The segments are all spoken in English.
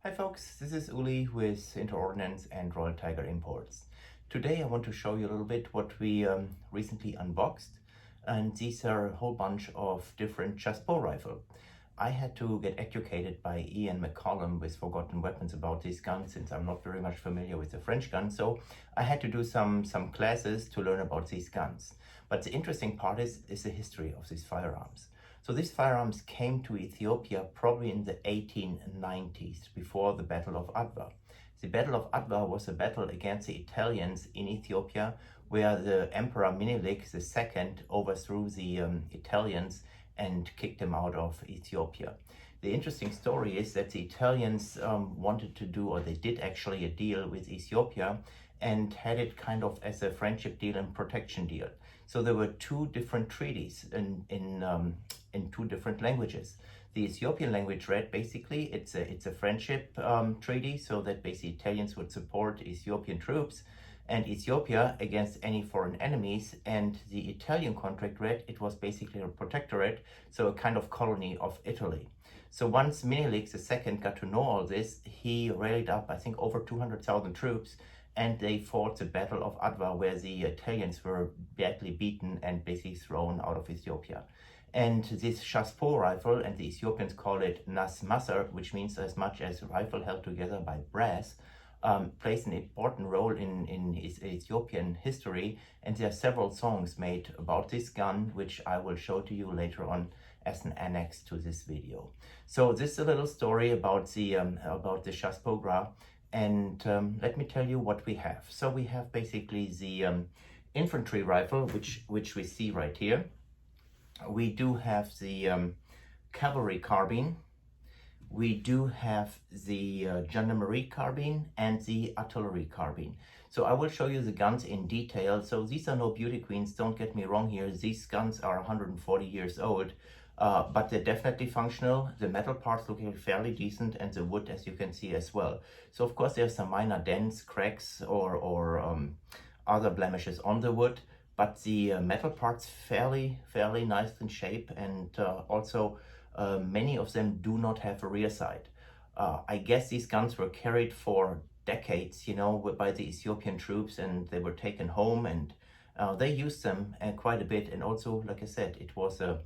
Hi folks, this is Uli with Interordnance and Royal Tiger Imports. Today I want to show you a little bit what we recently unboxed, and these are a whole bunch of different Chassepot rifle. I had to get educated by Ian McCollum with Forgotten Weapons about these guns since I'm not very much familiar with the French gun, so I had to do some classes to learn about these guns. But the interesting part is the history of these firearms. So these firearms came to Ethiopia probably in the 1890s, before the Battle of Adwa. The Battle of Adwa was a battle against the Italians in Ethiopia, where the Emperor Menelik II overthrew the Italians and kicked them out of Ethiopia. The interesting story is that the Italians wanted to do, or they did actually, a deal with Ethiopia and had it kind of as a friendship deal and protection deal. So there were two different treaties in two different languages. The Ethiopian language read basically it's a friendship treaty, so that basically Italians would support Ethiopian troops and Ethiopia against any foreign enemies. And the Italian contract read it was basically a protectorate, so a kind of colony of Italy. So once Menelik II got to know all this, he rallied up, I think, over 200,000 troops, and they fought the Battle of Adwa, where the Italians were badly beaten and basically thrown out of Ethiopia. And this Chassepot rifle, and the Ethiopians call it Nas Masar, which means as much as rifle held together by brass, plays an important role in Ethiopian history. And there are several songs made about this gun, which I will show to you later on as an annex to this video. So this is a little story about the Chassepot Gras. And let me tell you what we have. So we have basically the infantry rifle, which we see right here. We do have the Cavalry carbine. We do have the gendarmerie carbine and the artillery carbine. So I will show you the guns in detail. So these are no beauty queens, don't get me wrong here. These guns are 140 years old, but they're definitely functional. The metal parts look fairly decent, and the wood, as you can see, as well. So of course there's some minor dents, cracks, or other blemishes on the wood, but the metal parts fairly nice in shape, and also many of them do not have a rear sight. I guess these guns were carried for decades, you know, by the Ethiopian troops, and they were taken home, and they used them quite a bit. And also, like I said, it was a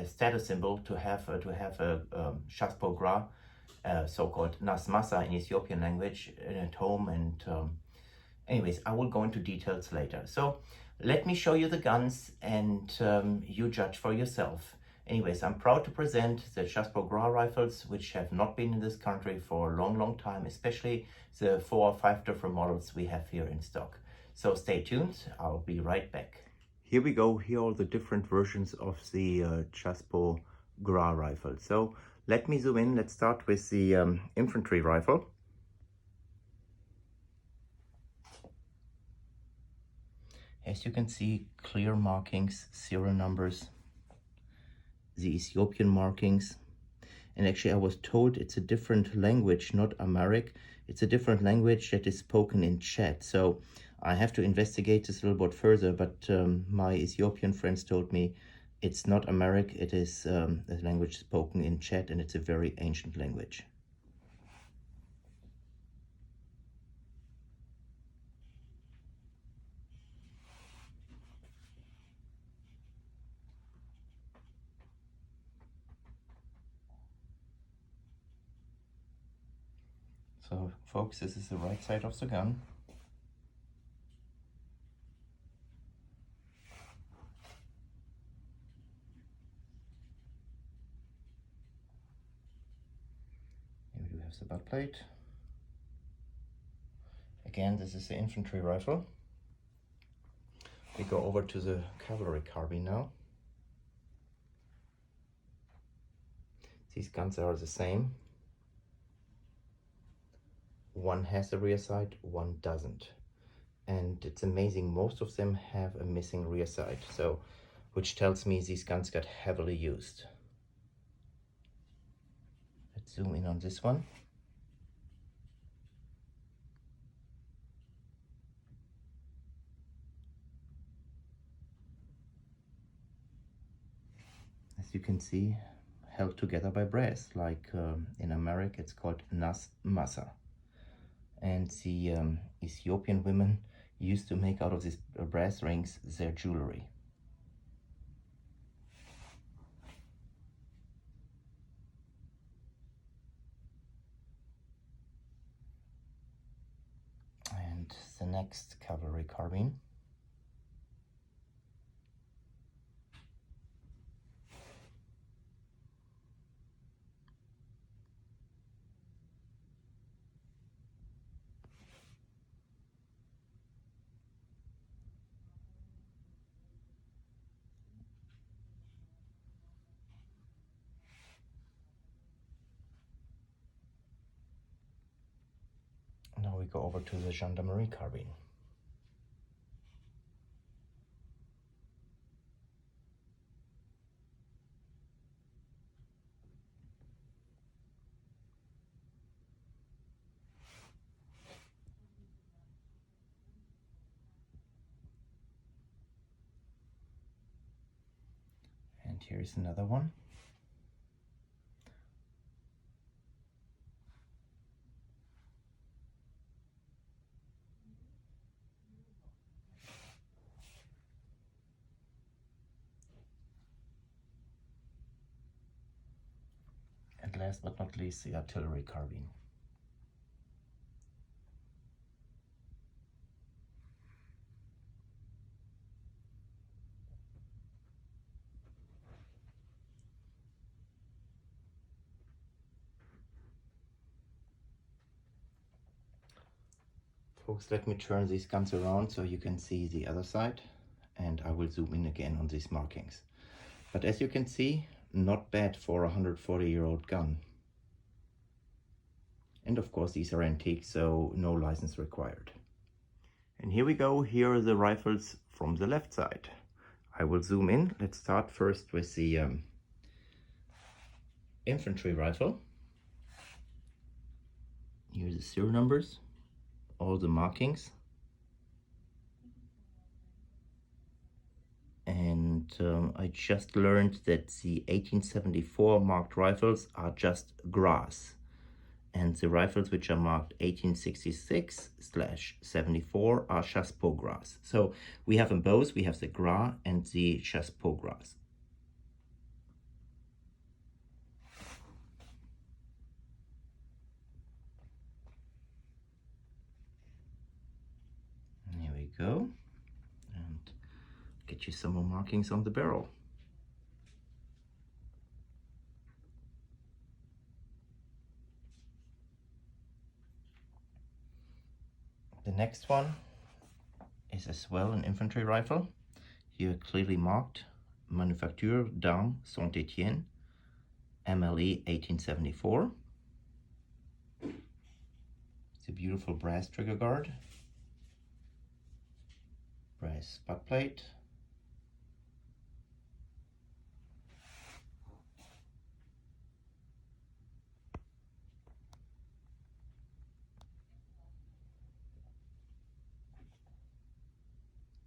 status symbol to have a Chassepot Gras, so-called Nas Masa in Ethiopian language, at home. And anyways, I will go into details later. So let me show you the guns, and you judge for yourself. Anyways, I'm proud to present the Chassepot Gras rifles, which have not been in this country for a long time, especially the 4 or 5 different models we have here in stock. So stay tuned, I'll be right back. Here we go, here are the different versions of the Chassepot Gras rifle. So let me zoom in, let's start with the infantry rifle. As you can see, clear markings, serial numbers, the Ethiopian markings. And actually I was told it's a different language, not Amharic. It's a different language that is spoken in Chat. So I have to investigate this a little bit further, but my Ethiopian friends told me it's not Amharic, it is a language spoken in Chat, and it's a very ancient language. So folks, this is the right side of the gun. Here we do have the butt plate. Again, this is the infantry rifle. We go over to the cavalry carbine now. These guns are the same. One has a rear sight, one doesn't. And it's amazing, most of them have a missing rear sight, so which tells me these guns got heavily used. Let's zoom in on this one. As you can see, held together by brass, like in America it's called nas masa. And the Ethiopian women used to make out of these brass rings their jewelry. And the next cavalry carbine. Now we go over to the gendarmerie carbine. And here is another one. And last but not least, the artillery carbine. Folks, let me turn these guns around so you can see the other side, and I will zoom in again on these markings. But as you can see, not bad for a 140-year-old gun. And of course these are antique, so no license required. And here we go, here are the rifles from the left side. I will zoom in. Let's start first with the infantry rifle. Here are the serial numbers, all the markings. And I just learned that the 1874 marked rifles are just Gras. And the rifles which are marked 1866/74 are Chassepot Gras. So we have them both. We have the Gras and the Chassepot Gras. Here we go. And get you some more markings on the barrel. The next one is as well an infantry rifle. Here clearly marked Manufacture d'Armes Saint-Étienne, MLE 1874. It's a beautiful brass trigger guard, brass butt plate,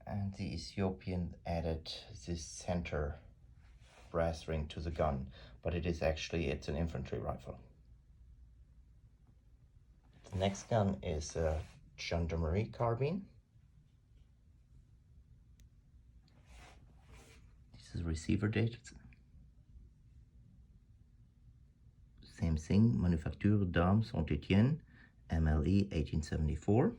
and the Ethiopian added this center brass ring to the gun, but it's an infantry rifle. The next gun is a gendarmerie carbine. This is receiver date. Same thing, Manufacture d'Armes Saint-Étienne, MLE 1874.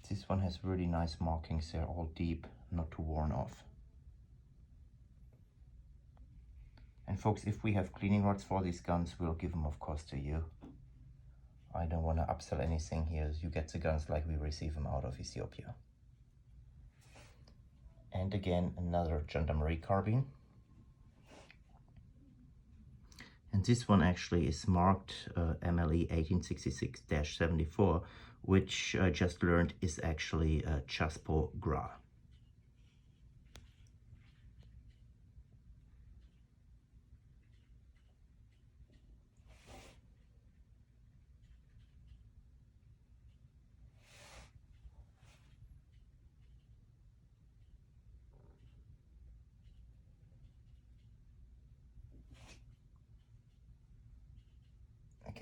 This one has really nice markings. They're all deep, not too worn off. And folks, if we have cleaning rods for these guns, we'll give them of course to you. I don't want to upsell anything here. You get the guns like we receive them out of Ethiopia. And again, another gendarmerie carbine. And this one actually is marked MLE 1866-74, which I just learned is actually Chassepot Gras.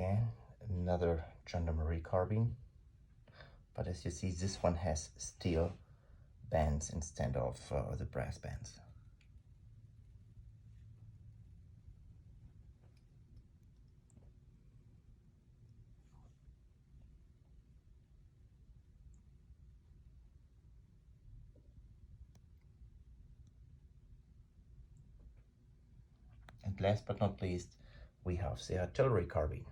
Again, another gendarmerie carbine, but as you see, this one has steel bands instead of the brass bands. And last but not least, we have the artillery carbine.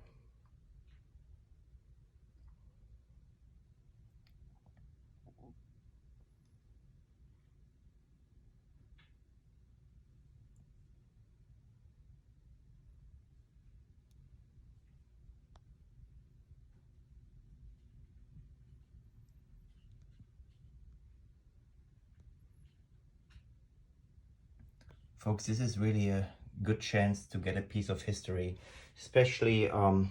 Folks, this is really a good chance to get a piece of history, especially kind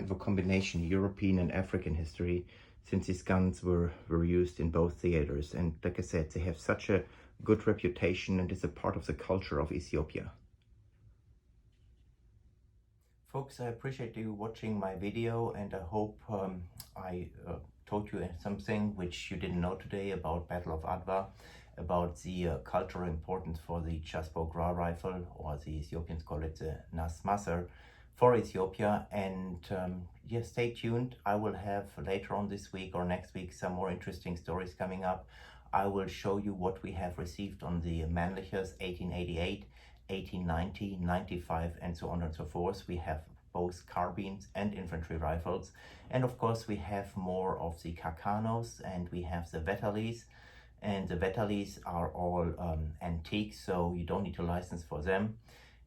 of a combination European and African history, since these guns were used in both theaters. And like I said, they have such a good reputation and is a part of the culture of Ethiopia. Folks, I appreciate you watching my video, and I hope I told you something which you didn't know today about Battle of Adwa, about the cultural importance for the Chassepot Gras Rifle, or the Ethiopians call it the Nasmasser, for Ethiopia. And yeah, stay tuned. I will have later on this week or next week some more interesting stories coming up. I will show you what we have received on the Männlichers 1888, 1890, 95, and so on and so forth. We have both carbines and infantry rifles. And of course, we have more of the Carcanos, and we have the Vettalis. And the Vettalis are all antique, so you don't need a license for them.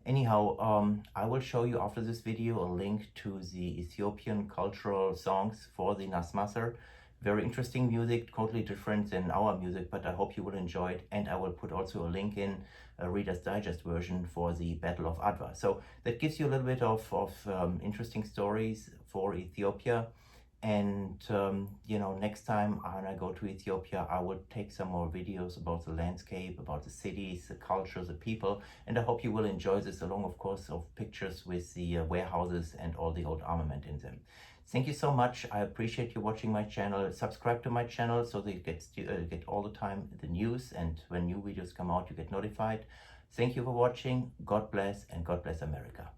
Anyhow, I will show you after this video a link to the Ethiopian cultural songs for the Nasmasser. Very interesting music, totally different than our music, but I hope you will enjoy it. And I will put also a link in a Reader's Digest version for the Battle of Adwa. So that gives you a little bit of interesting stories for Ethiopia. And you know, next time when I go to Ethiopia, I will take some more videos about the landscape, about the cities, the culture, the people, and I hope you will enjoy this, along of course of pictures with the warehouses and all the old armament in them. Thank you so much. I appreciate you watching my channel. Subscribe to my channel so that you get all the time the news, and when new videos come out you get notified. Thank you for watching. God bless, and God bless America.